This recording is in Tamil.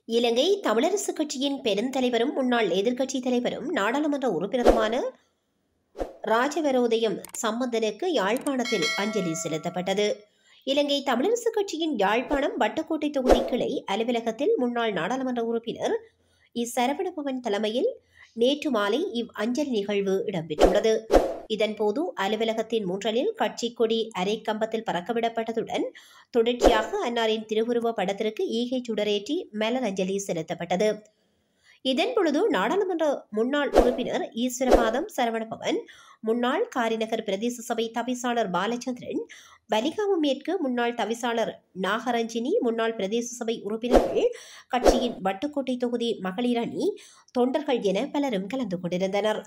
இலங்கை தமிழரசுக் கட்சியின் பெருந்தலைவரும் முன்னாள் எதிர்க்கட்சித் தலைவரும் நாடாளுமன்ற உறுப்பினருமான ராஜவரோதயம் சம்பந்தனுக்கு யாழ்ப்பாணத்தில் அஞ்சலி செலுத்தப்பட்டது. இலங்கை தமிழரசுக் கட்சியின் யாழ்ப்பாணம் வட்டுக்கோட்டை தொகுதி கிளை அலுவலகத்தில் முன்னாள் நாடாளுமன்ற உறுப்பினர் சரவணபவன் தலைமையில் நேற்று மாலை அஞ்சலி நிகழ்வு இடம்பெற்றுள்ளது. இதன்போது அலுவலகத்தின் முன்றலில் கட்சி கொடி அரை கம்பத்தில் பறக்கவிடப்பட்டதுடன் தொடர்ச்சியாக அன்னாரின் திருவுருவ படத்திற்கு ஈகை சுடரேற்றி மலர் அஞ்சலி செலுத்தப்பட்டது. இதன்பொழுது நாடாளுமன்ற முன்னாள் உறுப்பினர் ஈஸ்வரபாதம் சரவணபவன், முன்னாள் காரிநகர் பிரதேச சபை தவிசாளர் பாலச்சந்திரன், வலிகாமம் மேற்கு முன்னாள் தவிசாளர் நாகரஞ்சினி, முன்னாள் பிரதேச சபை உறுப்பினர்கள், கட்சியின் வட்டுக்கோட்டை தொகுதி மகளிர் அணி தொண்டர்கள் என பலரும் கலந்து கொண்டிருந்தனர்.